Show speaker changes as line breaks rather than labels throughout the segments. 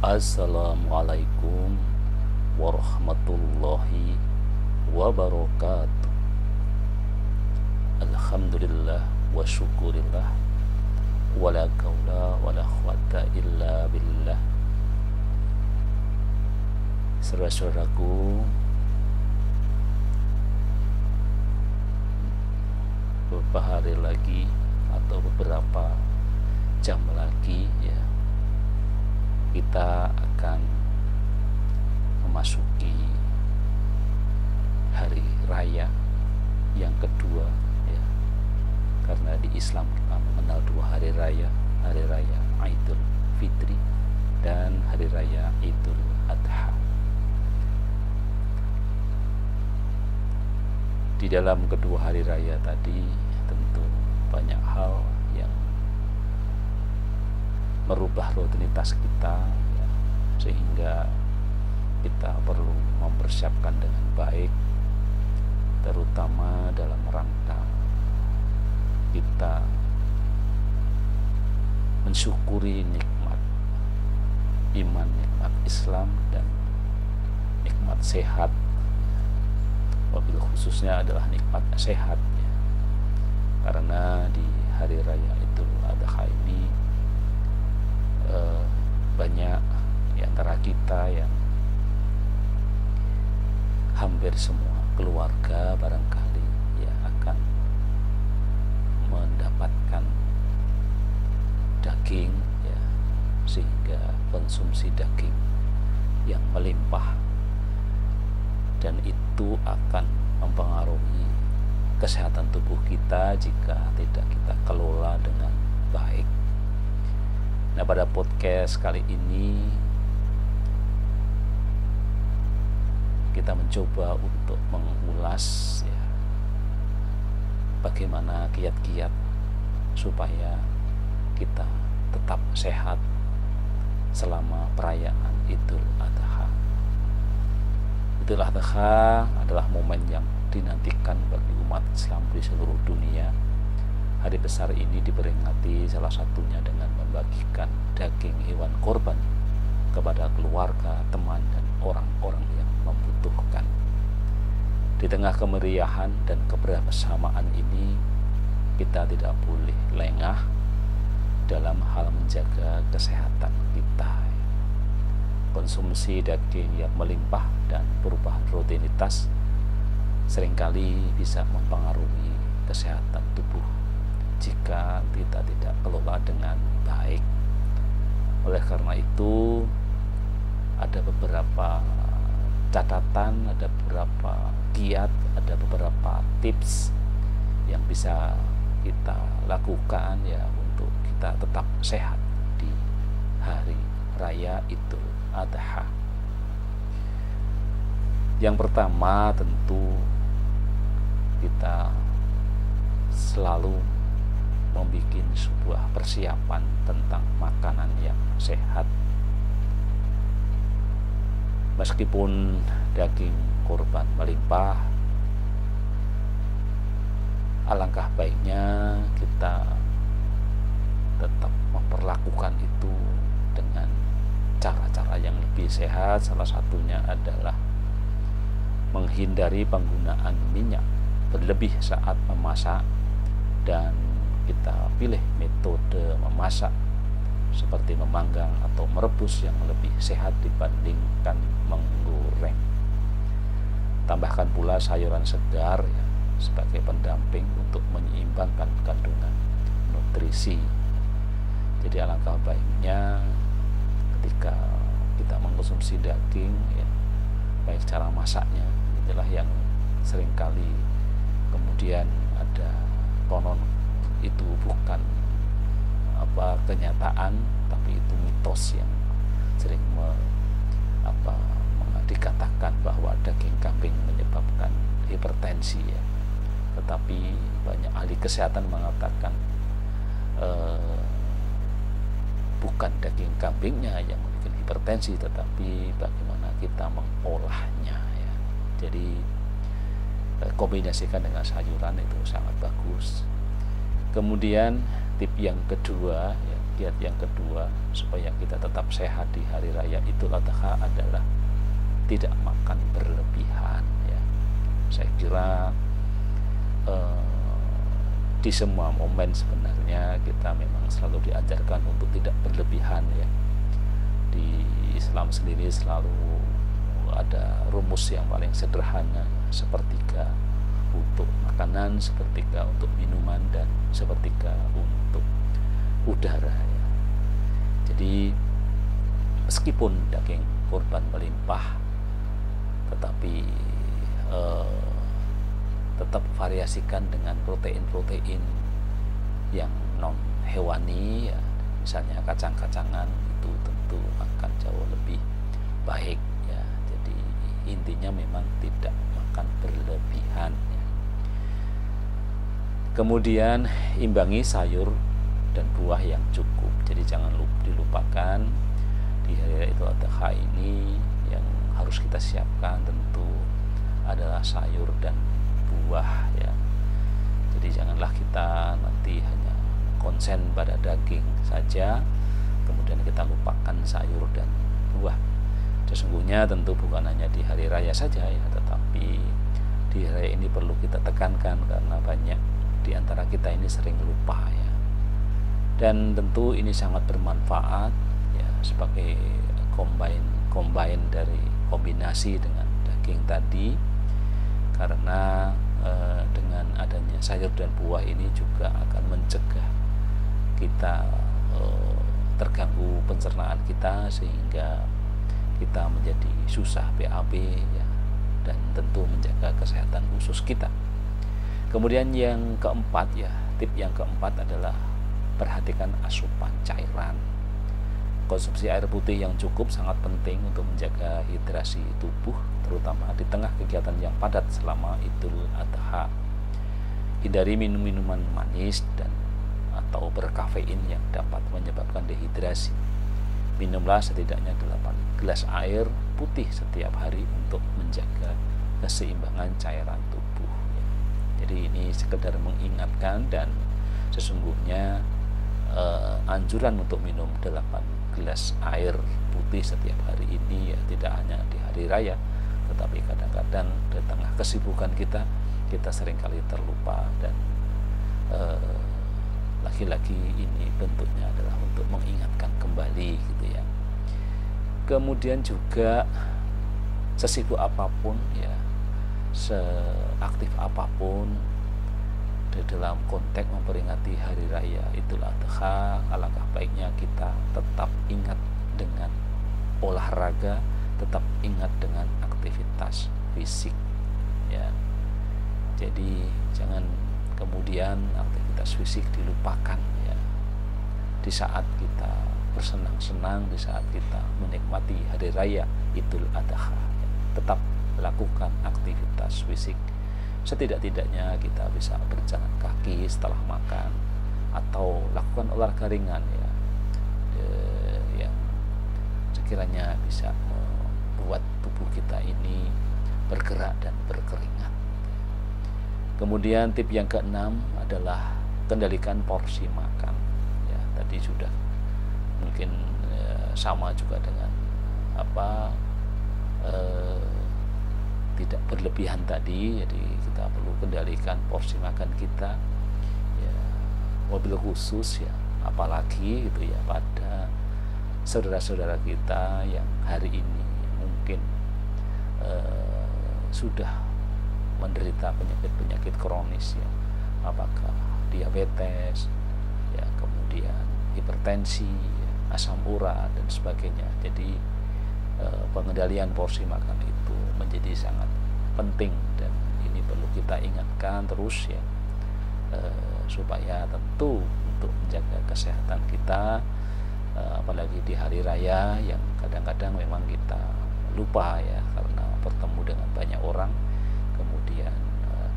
Assalamualaikum warahmatullahi wabarakatuh. Alhamdulillah wa syukurillah, wala kaula wala quwata illa billah. Saudara-saudaraku, beberapa hari lagi atau beberapa jam lagi ya, kita akan memasuki hari raya yang kedua ya, karena di Islam kita mengenal dua hari raya Idul Fitri dan hari raya Idul Adha. Di dalam kedua hari raya tadi tentu banyak hal yang merubah rutinitas kita ya, sehingga kita perlu mempersiapkan dengan baik, terutama dalam rangka kita mensyukuri nikmat iman, nikmat Islam, dan nikmat sehat. Wabil khususnya adalah nikmat sehat ya. Karena di hari raya Idul Adha ini banyak di antara kita yang hampir semua keluarga barangkali ya akan mendapatkan daging ya, sehingga konsumsi daging yang melimpah, dan itu akan mempengaruhi kesehatan tubuh kita jika tidak kita kelola dengan baik. Nah, pada podcast kali ini kita mencoba untuk mengulas ya, bagaimana kiat-kiat supaya kita tetap sehat selama perayaan Idul Adha. Idul Adha adalah momen yang dinantikan bagi umat Islam di seluruh dunia. Hari besar ini diperingati salah satunya dengan membagikan daging hewan korban kepada keluarga, teman, dan orang-orang yang membutuhkan. Di tengah kemeriahan dan kebersamaan ini, kita tidak boleh lengah dalam hal menjaga kesehatan kita. Konsumsi daging yang melimpah dan perubahan rutinitas seringkali bisa mempengaruhi kesehatan tubuh jika kita tidak kelola dengan baik. Oleh karena itu, ada beberapa catatan, ada beberapa kiat, ada beberapa tips yang bisa kita lakukan ya untuk kita tetap sehat di hari raya Idul Adha. Yang pertama, tentu kita selalu membuat sebuah persiapan tentang makanan yang sehat. Meskipun daging kurban melimpah, alangkah baiknya kita tetap memperlakukan itu dengan cara-cara yang lebih sehat. Salah satunya adalah menghindari penggunaan minyak berlebih saat memasak, dan kita pilih metode memasak seperti memanggang atau merebus yang lebih sehat dibandingkan menggoreng. Tambahkan pula sayuran segar ya, sebagai pendamping untuk menyeimbangkan kandungan nutrisi. Jadi alangkah baiknya ketika kita mengkonsumsi daging ya, baik cara masaknya, itulah yang seringkali kemudian ada konon itu bukan kenyataan, tapi itu mitos yang sering dikatakan bahwa daging kambing menyebabkan hipertensi ya. Tetapi banyak ahli kesehatan mengatakan bukan daging kambingnya yang membuat hipertensi, tetapi bagaimana kita mengolahnya ya. Jadi kombinasikan dengan sayuran itu sangat bagus. Kemudian tip yang kedua ya, Kiat yang kedua supaya kita tetap sehat di hari raya Idul Adha adalah tidak makan berlebihan ya. Saya kira di semua momen sebenarnya kita memang selalu diajarkan untuk tidak berlebihan ya. Di Islam sendiri selalu ada rumus yang paling sederhana, sepertiga untuk makanan, sepertiga untuk minuman, dan sepertiga untuk udara ya. Jadi meskipun daging kurban melimpah, tetapi tetap variasikan dengan protein-protein yang non hewani ya. Misalnya kacang-kacangan itu tentu akan jauh lebih baik ya. Jadi intinya memang tidak makan berlebihan ya. Kemudian imbangi sayur dan buah yang cukup. Jadi jangan dilupakan di hari Idul Adha ini yang harus kita siapkan tentu adalah sayur dan buah ya. Jadi janganlah kita nanti hanya konsen pada daging saja, kemudian kita lupakan sayur dan buah. Sesungguhnya tentu bukan hanya di hari raya saja ya, tetapi di hari ini perlu kita tekankan karena banyak di antara kita ini sering lupa ya. Dan tentu ini sangat bermanfaat ya sebagai combine dari kombinasi dengan daging tadi, karena dengan adanya sayur dan buah ini juga akan mencegah kita terganggu pencernaan kita sehingga kita menjadi susah BAB ya, dan tentu menjaga kesehatan usus kita. Kemudian yang keempat ya, tip yang keempat adalah perhatikan asupan cairan. Konsumsi air putih yang cukup sangat penting untuk menjaga hidrasi tubuh, terutama di tengah kegiatan yang padat selama Idul Adha. Hindari minum-minuman manis dan atau berkafein yang dapat menyebabkan dehidrasi. Minumlah setidaknya 8 gelas air putih setiap hari untuk menjaga keseimbangan cairan tubuh. Jadi ini sekedar mengingatkan, dan sesungguhnya anjuran untuk minum 8 gelas air putih setiap hari ini ya tidak hanya di hari raya, tetapi kadang-kadang di tengah kesibukan kita seringkali terlupa, dan lagi-lagi ini bentuknya adalah untuk mengingatkan kembali gitu ya. Kemudian juga sesibuk apapun ya, seaktif apapun di dalam konteks memperingati hari raya Idul Adha, alangkah baiknya kita tetap ingat dengan olahraga, tetap ingat dengan aktivitas fisik ya. Jadi jangan kemudian aktivitas fisik dilupakan ya di saat kita bersenang-senang, di saat kita menikmati hari raya Idul Adha. Tetap lakukan aktivitas fisik. Setidak-tidaknya kita bisa berjalan kaki setelah makan, atau lakukan olahraga ringan ya, yang sekiranya bisa membuat tubuh kita ini bergerak dan berkeringat. Kemudian tip yang keenam adalah kendalikan porsi makan ya. Tadi sudah mungkin sama juga dengan tidak berlebihan tadi. Jadi kita perlu kendalikan porsi makan kita ya, mobil khusus ya, apalagi gitu ya pada saudara-saudara kita yang hari ini mungkin sudah menderita penyakit-penyakit kronis ya, apakah diabetes ya, kemudian hipertensi ya, asam urat dan sebagainya. Jadi pengendalian porsi makan itu menjadi sangat penting, dan ini perlu kita ingatkan terus ya, supaya tentu untuk menjaga kesehatan kita, apalagi di hari raya yang kadang-kadang memang kita lupa ya karena bertemu dengan banyak orang, kemudian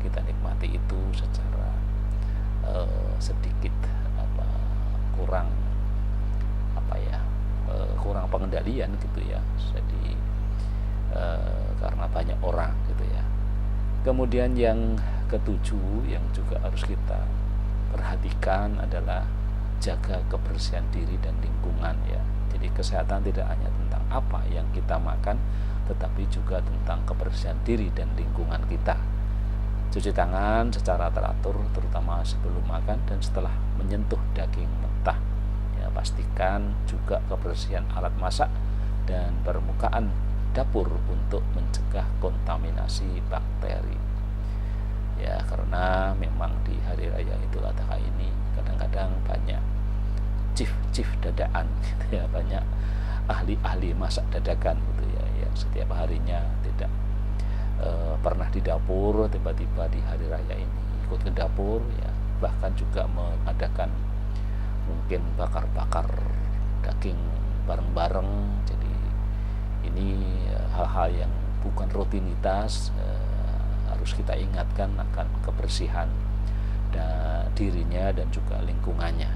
kita nikmati itu secara sedikit kurang kurang pengendalian gitu ya. Jadi karena banyak orang gitu ya. Kemudian yang ketujuh yang juga harus kita perhatikan adalah jaga kebersihan diri dan lingkungan ya. Jadi kesehatan tidak hanya tentang apa yang kita makan, tetapi juga tentang kebersihan diri dan lingkungan kita. Cuci tangan secara teratur, terutama sebelum makan dan setelah menyentuh daging mentah. Ya, pastikan juga kebersihan alat masak dan permukaan dapur untuk mencegah kontaminasi bakteri. Ya, karena memang di hari raya Idul Adha ini kadang-kadang banyak chief dadaan gitu ya, banyak ahli masak dadakan gitu ya, yang setiap harinya tidak pernah di dapur, tiba-tiba di hari raya ini ikut ke dapur ya, bahkan juga mengadakan mungkin bakar-bakar daging bareng-bareng. Jadi ini hal-hal yang bukan rutinitas, harus kita ingatkan akan kebersihan dirinya dan juga lingkungannya.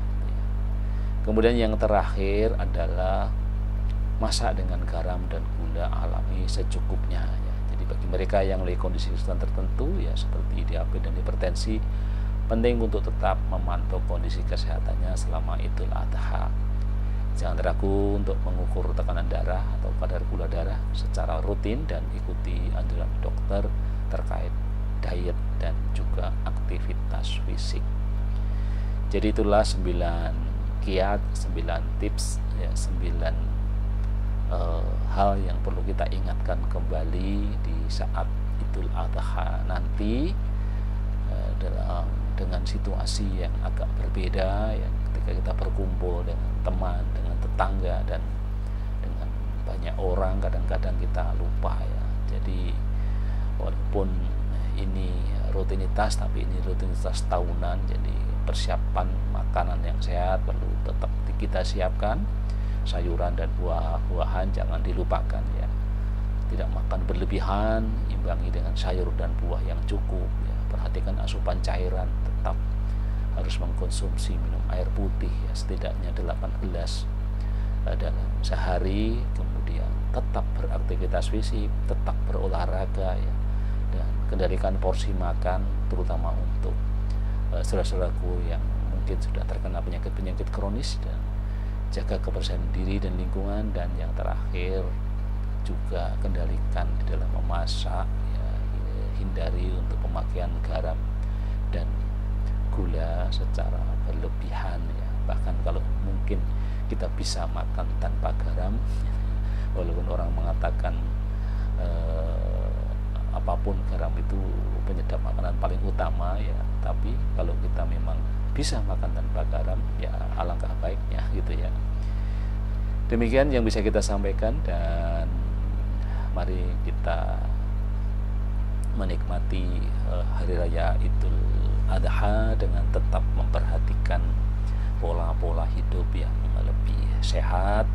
Kemudian yang terakhir adalah masak dengan garam dan gula alami secukupnya ya. Jadi bagi mereka yang memiliki kondisi kesehatan tertentu ya seperti diabetes dan hipertensi, penting untuk tetap memantau kondisi kesehatannya selama Idul Adha. Jangan ragu untuk mengukur tekanan darah atau kadar gula darah secara rutin dan ikuti anjuran dokter terkait diet dan juga aktivitas fisik. Jadi itulah 9 kiat, 9 tips ya, 9 hal yang perlu kita ingatkan kembali di saat Idul Adha nanti, dengan situasi yang agak berbeda ya, ketika kita berkumpul dengan teman, dengan tetangga, dan dengan banyak orang, kadang-kadang kita lupa ya. Jadi walaupun ini rutinitas, tapi ini rutinitas tahunan, jadi persiapan makanan yang sehat perlu tetap kita siapkan. Sayuran dan buah-buahan jangan dilupakan ya, tidak makan berlebihan, imbangi dengan sayur dan buah yang cukup ya. Perhatikan asupan cairan, tetap harus mengkonsumsi minum air putih ya, setidaknya 8 gelas dalam sehari. Kemudian tetap beraktivitas fisik, tetap berolahraga ya, dan kendalikan porsi makan, terutama untuk saudara-saudaraku yang mungkin sudah terkena penyakit-penyakit kronis, dan jaga kebersihan diri dan lingkungan. Dan yang terakhir juga kendalikan di dalam memasak ya, hindari untuk pemakaian garam dan gula secara berlebihan ya. Bahkan kalau mungkin kita bisa makan tanpa garam, walaupun orang mengatakan apapun garam itu penyedap makanan paling utama ya, tapi kalau kita memang bisa makan tanpa garam ya alangkah baiknya gitu ya. Demikian yang bisa kita sampaikan, dan mari kita menikmati hari raya Idul Adha dengan tetap memperhatikan pola-pola hidup yang lebih sehat,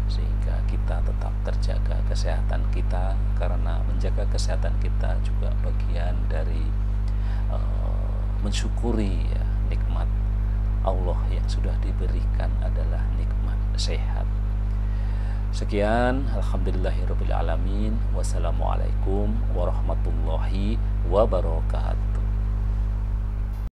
sehingga kita tetap terjaga kesehatan kita, karena menjaga kesehatan kita juga bagian dari mensyukuri ya, nikmat Allah yang sudah diberikan adalah nikmat sehat. Sekian, alhamdulillahirabbil alamin. Wassalamualaikum warahmatullahi wabarakatuh.